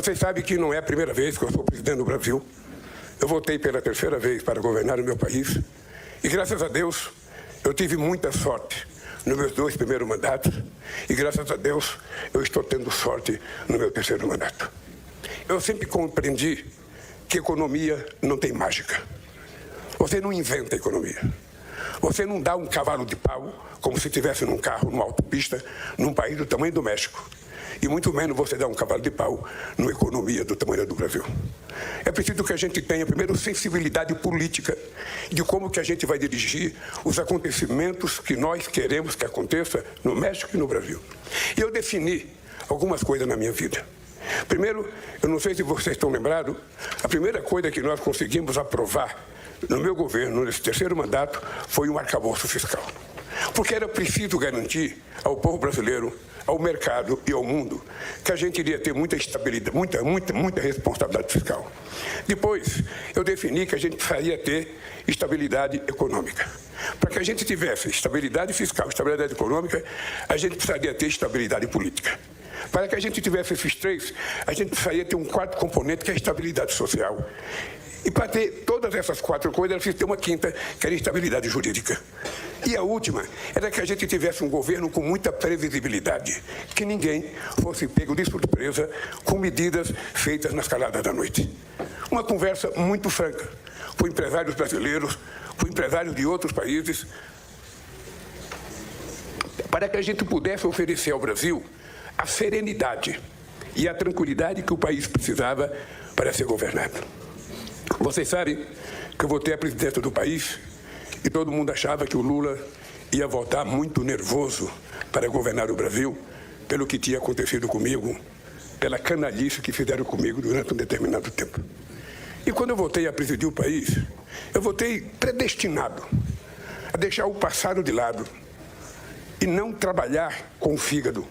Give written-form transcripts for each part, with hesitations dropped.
Vocês sabem que não é a primeira vez que eu sou presidente do Brasil. Eu votei pela terceira vez para governar o meu país. E, graças a Deus, eu tive muita sorte nos meus 2 primeiros mandatos. E, graças a Deus, eu estou tendo sorte no meu terceiro mandato. Eu sempre compreendi que economia não tem mágica. Você não inventa economia. Você não dá um cavalo de pau como se estivesse num carro, numa autopista, num país do tamanho do México. E muito menos você dá um cavalo de pau numa economia do tamanho do Brasil. É preciso que a gente tenha, primeiro, sensibilidade política de como que a gente vai dirigir os acontecimentos que nós queremos que aconteça no México e no Brasil. E eu defini algumas coisas na minha vida. Primeiro, eu não sei se vocês estão lembrados, a primeira coisa que nós conseguimos aprovar no meu governo, nesse terceiro mandato, foi um arcabouço fiscal. Porque era preciso garantir ao povo brasileiro, ao mercado e ao mundo que a gente iria ter muita estabilidade, muita responsabilidade fiscal. Depois, eu defini que a gente precisaria ter estabilidade econômica. Para que a gente tivesse estabilidade fiscal, estabilidade econômica, a gente precisaria ter estabilidade política. Para que a gente tivesse esses 3, a gente precisaria ter um 4º componente, que é a estabilidade social. E para ter todas essas 4 coisas, era preciso ter uma 5ª, que era a estabilidade jurídica. E a última era que a gente tivesse um governo com muita previsibilidade, que ninguém fosse pego de surpresa com medidas feitas nas caladas da noite. Uma conversa muito franca com empresários brasileiros, com empresários de outros países, para que a gente pudesse oferecer ao Brasil a serenidade e a tranquilidade que o país precisava para ser governado. Vocês sabem que eu votei a presidência do país e todo mundo achava que o Lula ia voltar muito nervoso para governar o Brasil pelo que tinha acontecido comigo, pela canalice que fizeram comigo durante um determinado tempo. E quando eu voltei a presidir o país, eu voltei predestinado a deixar o passado de lado e não trabalhar com o fígado,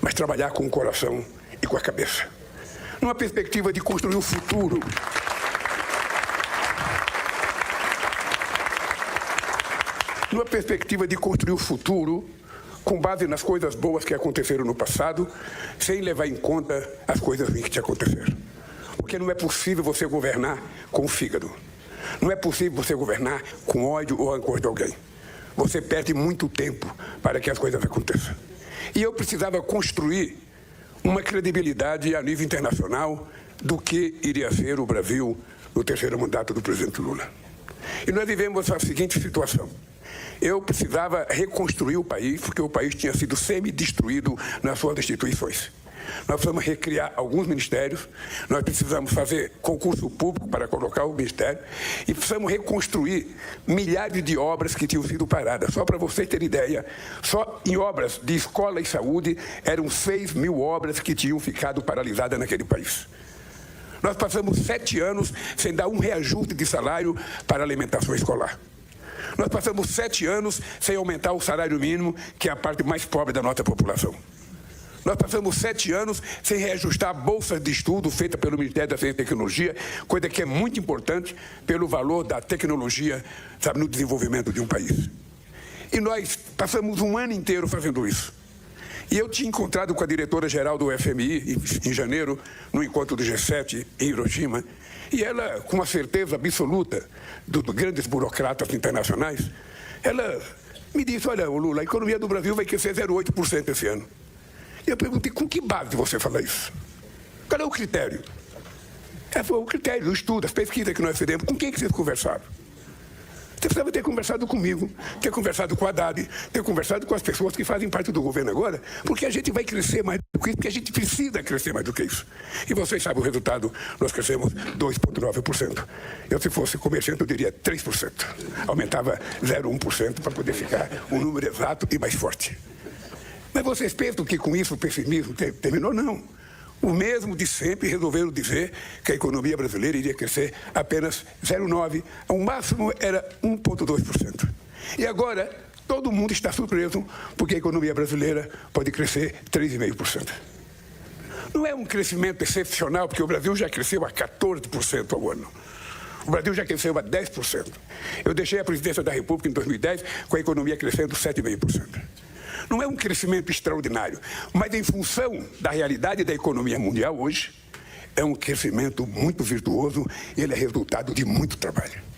mas trabalhar com o coração e com a cabeça. Numa perspectiva de construir o futuro. Numa perspectiva de construir o futuro com base nas coisas boas que aconteceram no passado, sem levar em conta as coisas ruins que aconteceram. Porque não é possível você governar com o fígado. Não é possível você governar com ódio ou rancor de alguém. Você perde muito tempo para que as coisas aconteçam. E eu precisava construir uma credibilidade a nível internacional do que iria ser o Brasil no terceiro mandato do presidente Lula. E nós vivemos a seguinte situação. Eu precisava reconstruir o país, porque o país tinha sido semi-destruído nas suas instituições. Nós precisamos recriar alguns ministérios, nós precisamos fazer concurso público para colocar o ministério e precisamos reconstruir milhares de obras que tinham sido paradas. Só para vocês terem ideia, só em obras de escola e saúde eram 6.000 obras que tinham ficado paralisadas naquele país. Nós passamos 7 anos sem dar um reajuste de salário para a alimentação escolar. Nós passamos 7 anos sem aumentar o salário mínimo, que é a parte mais pobre da nossa população. Nós passamos 7 anos sem reajustar a bolsa de estudo feita pelo Ministério da Ciência e Tecnologia, coisa que é muito importante pelo valor da tecnologia, sabe, no desenvolvimento de um país. E nós passamos um ano inteiro fazendo isso. E eu tinha encontrado com a diretora-geral do FMI em janeiro, no encontro do G7 em Hiroshima, e ela, com a certeza absoluta dos grandes burocratas internacionais, ela me disse, olha, Lula, a economia do Brasil vai crescer 0,8% esse ano. E eu perguntei, com que base você fala isso? Qual é o critério? Ela falou, o critério, o estudo, as pesquisas que nós fizemos, com quem que vocês conversaram? Você precisava ter conversado comigo, ter conversado com a Haddad, ter conversado com as pessoas que fazem parte do governo agora, porque a gente vai crescer mais do que isso, porque a gente precisa crescer mais do que isso. E vocês sabem o resultado, nós crescemos 2,9%. Eu, se fosse comerciante, eu diria 3%. Aumentava 0,1% para poder ficar um número exato e mais forte. Mas vocês pensam que com isso o pessimismo terminou? Não. O mesmo de sempre resolveram dizer que a economia brasileira iria crescer apenas 0,9%. O máximo era 1,2%. E agora, todo mundo está surpreso porque a economia brasileira pode crescer 3,5%. Não é um crescimento excepcional, porque o Brasil já cresceu a 14% ao ano. O Brasil já cresceu a 10%. Eu deixei a presidência da República em 2010 com a economia crescendo 7,5%. Não é um crescimento extraordinário, mas em função da realidade da economia mundial hoje, é um crescimento muito virtuoso e ele é resultado de muito trabalho.